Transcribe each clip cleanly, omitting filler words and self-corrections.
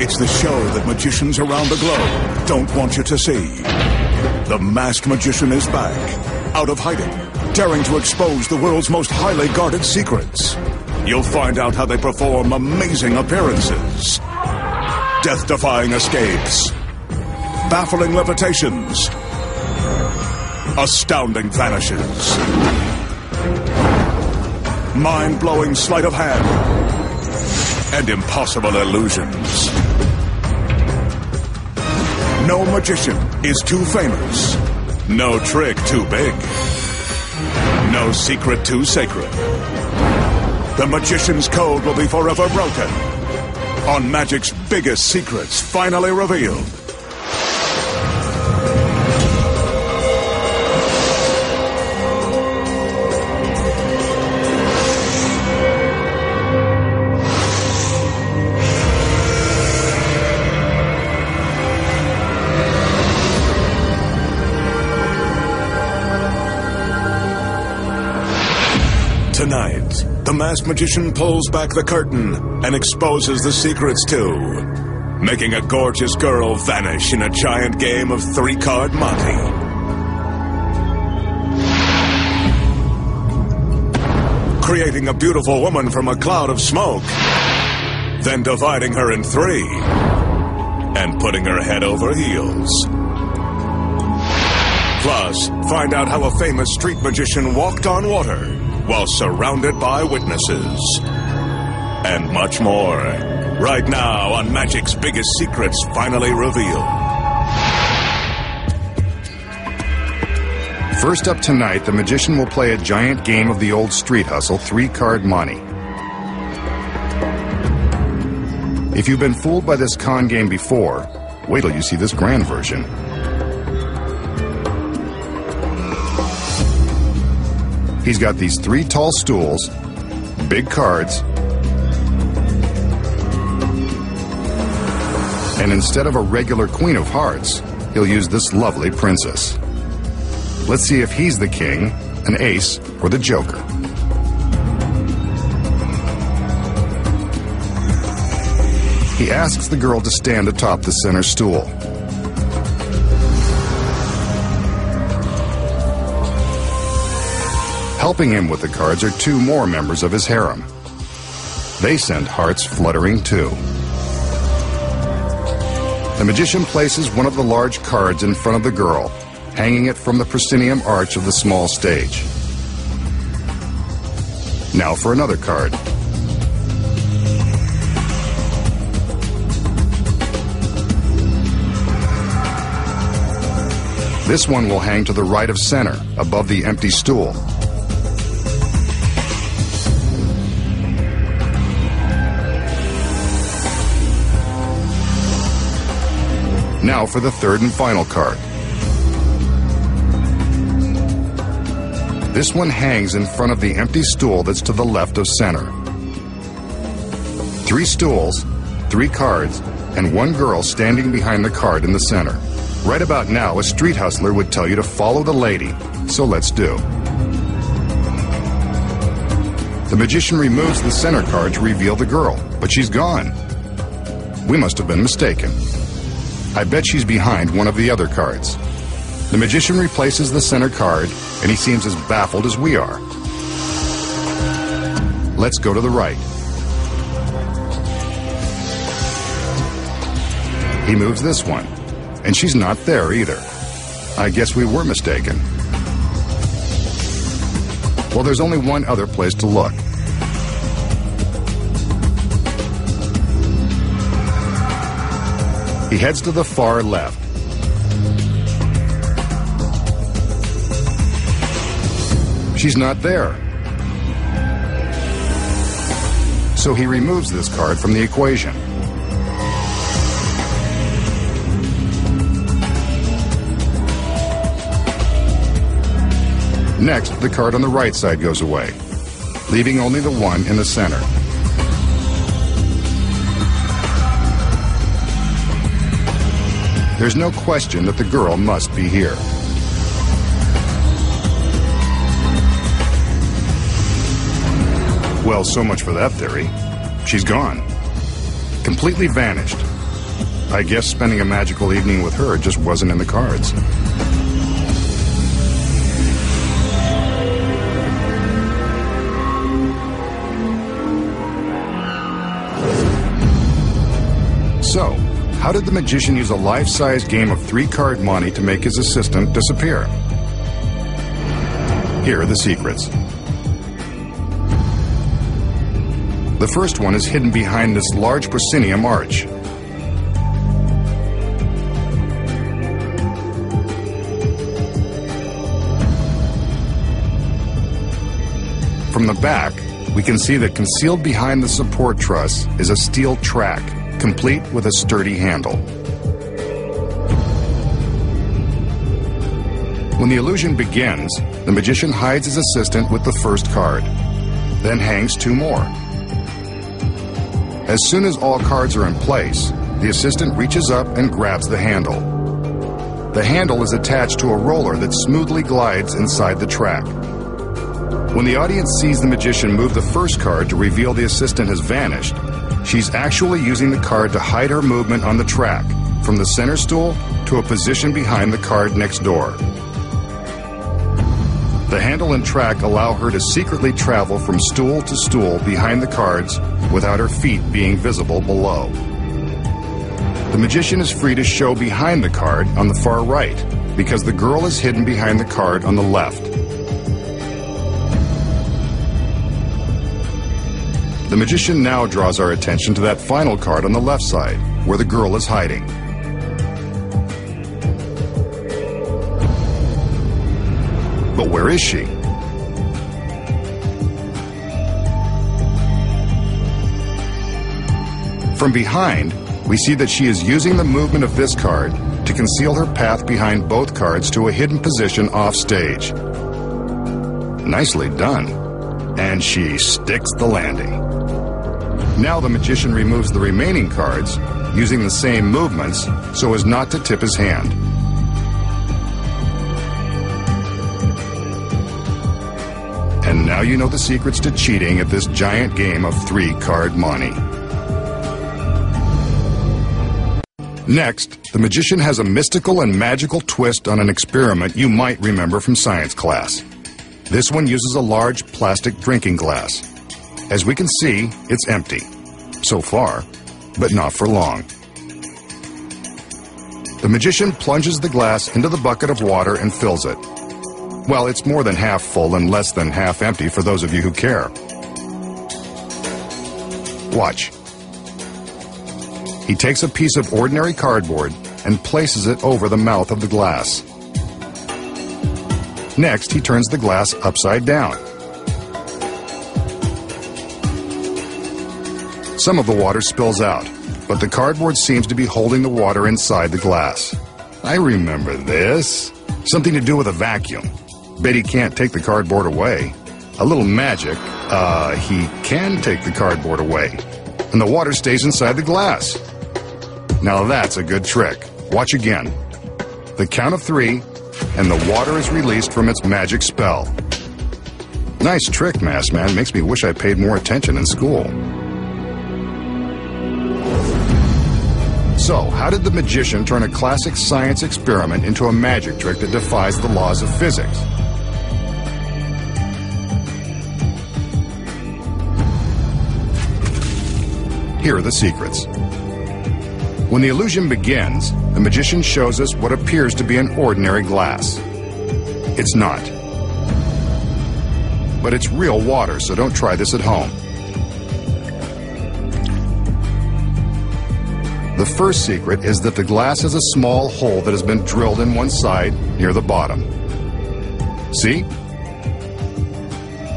It's the show that magicians around the globe don't want you to see. The masked magician is back, out of hiding, daring to expose the world's most highly guarded secrets. You'll find out how they perform amazing appearances, death-defying escapes, baffling levitations, astounding vanishes, mind-blowing sleight of hand, and impossible illusions. No magician is too famous. No trick too big. No secret too sacred. The magician's code will be forever broken on magic's biggest secrets finally revealed. Tonight, the masked magician pulls back the curtain and exposes the secrets too, making a gorgeous girl vanish in a giant game of three-card Monte. Creating a beautiful woman from a cloud of smoke, then dividing her in three and putting her head over heels. Plus, find out how a famous street magician walked on water while surrounded by witnesses. And much more. Right now on Magic's Biggest Secrets Finally Revealed. First up tonight, the magician will play a giant game of the old street hustle, three-card Monte. If you've been fooled by this con game before, wait till you see this grand version. He's got these three tall stools, big cards, and instead of a regular queen of hearts, he'll use this lovely princess. Let's see if he's the king, an ace, or the joker. He asks the girl to stand atop the center stool. Helping him with the cards are two more members of his harem. They send hearts fluttering too. The magician places one of the large cards in front of the girl, hanging it from the proscenium arch of the small stage. Now for another card. This one will hang to the right of center, above the empty stool. Now for the third and final card. This one hangs in front of the empty stool that's to the left of center. Three stools, three cards, and one girl standing behind the card in the center. Right about now, a street hustler would tell you to follow the lady, so let's do. The magician removes the center card to reveal the girl, but she's gone. We must have been mistaken. I bet she's behind one of the other cards. The magician replaces the center card, and he seems as baffled as we are. Let's go to the right. He moves this one, and she's not there either. I guess we were mistaken. Well, there's only one other place to look. He heads to the far left. She's not there. So he removes this card from the equation. Next, the card on the right side goes away, leaving only the one in the center. There's no question that the girl must be here. Well, so much for that theory. She's gone. Completely vanished. I guess spending a magical evening with her just wasn't in the cards. So, how did the magician use a life-size game of 3-card monte to make his assistant disappear? Here are the secrets. The first one is hidden behind this large proscenium arch. From the back, we can see that concealed behind the support truss is a steel track, complete with a sturdy handle. When the illusion begins, the magician hides his assistant with the first card, then hangs 2 more. As soon as all cards are in place, the assistant reaches up and grabs the handle. The handle is attached to a roller that smoothly glides inside the track. When the audience sees the magician move the first card to reveal the assistant has vanished, she's actually using the card to hide her movement on the track, from the center stool to a position behind the card next door. The handle and track allow her to secretly travel from stool to stool behind the cards without her feet being visible below. The magician is free to show behind the card on the far right, because the girl is hidden behind the card on the left. The magician now draws our attention to that final card on the left side, where the girl is hiding. But where is she? From behind, we see that she is using the movement of this card to conceal her path behind both cards to a hidden position off stage. Nicely done. And she sticks the landing. Now the magician removes the remaining cards, using the same movements so as not to tip his hand. And now you know the secrets to cheating at this giant game of 3-card monte. Next, the magician has a mystical and magical twist on an experiment you might remember from science class. This one uses a large plastic drinking glass. As we can see, it's empty. So far, but not for long. The magician plunges the glass into the bucket of water and fills it. Well, it's more than half full and less than half empty for those of you who care. Watch. He takes a piece of ordinary cardboard and places it over the mouth of the glass. Next, he turns the glass upside down. Some of the water spills out, but the cardboard seems to be holding the water inside the glass. I remember this. Something to do with a vacuum. Bet he can't take the cardboard away. A little magic, he can take the cardboard away. And the water stays inside the glass. Now that's a good trick. Watch again. The count of 3, and the water is released from its magic spell. Nice trick, Masked Man. Makes me wish I paid more attention in school. So, how did the magician turn a classic science experiment into a magic trick that defies the laws of physics? Here are the secrets. When the illusion begins, the magician shows us what appears to be an ordinary glass. It's not. But it's real water, so don't try this at home. The first secret is that the glass has a small hole that has been drilled in one side near the bottom. See?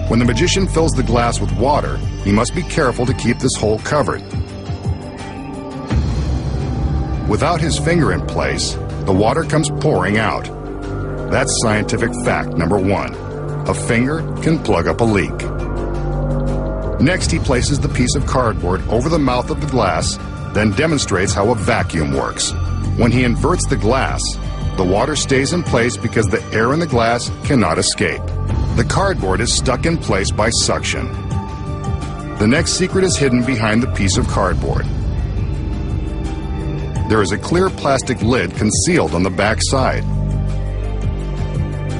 When the magician fills the glass with water, he must be careful to keep this hole covered. Without his finger in place, the water comes pouring out. That's scientific fact number 1. A finger can plug up a leak. Next, he places the piece of cardboard over the mouth of the glass, then demonstrates how a vacuum works. When he inverts the glass, the water stays in place because the air in the glass cannot escape. The cardboard is stuck in place by suction. The next secret is hidden behind the piece of cardboard. there is a clear plastic lid concealed on the back side.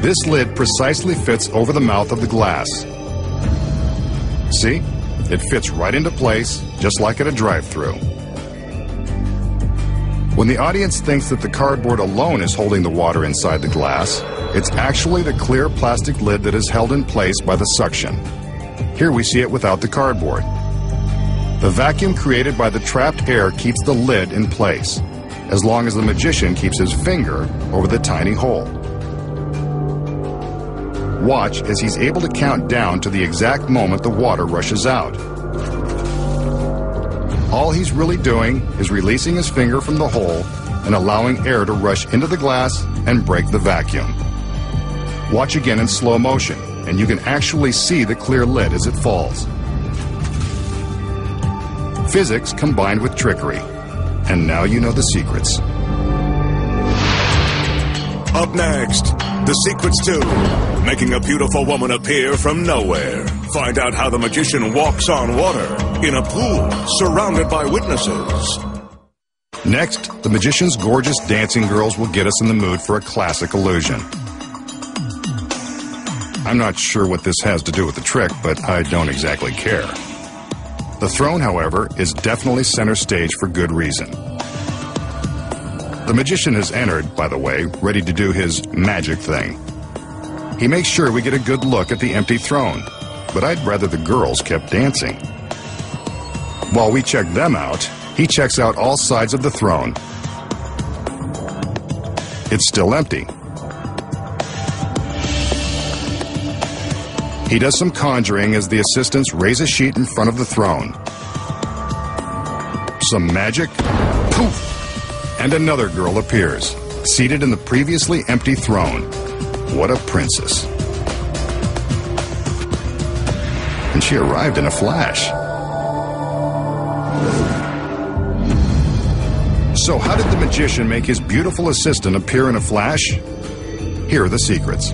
This lid precisely fits over the mouth of the glass. See? It fits right into place, just like at a drive-thru. When the audience thinks that the cardboard alone is holding the water inside the glass, it's actually the clear plastic lid that is held in place by the suction. Here we see it without the cardboard. The vacuum created by the trapped air keeps the lid in place, as long as the magician keeps his finger over the tiny hole. Watch as he's able to count down to the exact moment the water rushes out. All he's really doing is releasing his finger from the hole and allowing air to rush into the glass and break the vacuum. Watch again in slow motion, and you can actually see the clear lid as it falls. Physics combined with trickery. And now you know the secrets. Up next, the secrets to making a beautiful woman appear from nowhere. Find out how the magician walks on water in a pool surrounded by witnesses. Next, the magician's gorgeous dancing girls will get us in the mood for a classic illusion. I'm not sure what this has to do with the trick, but I don't exactly care. The throne, however, is definitely center stage for good reason. The magician has entered, by the way, ready to do his magic thing. He makes sure we get a good look at the empty throne, but I'd rather the girls kept dancing. While we check them out, he checks out all sides of the throne. It's still empty. He does some conjuring as the assistants raise a sheet in front of the throne. Some magic, poof! And another girl appears, seated in the previously empty throne. What a princess. And she arrived in a flash. So how did the magician make his beautiful assistant appear in a flash? Here are the secrets.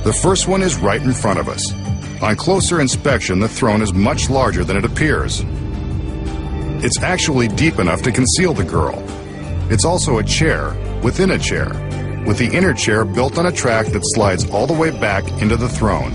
The first one is right in front of us. On closer inspection, the throne is much larger than it appears. It's actually deep enough to conceal the girl. It's also a chair within a chair, with the inner chair built on a track that slides all the way back into the throne.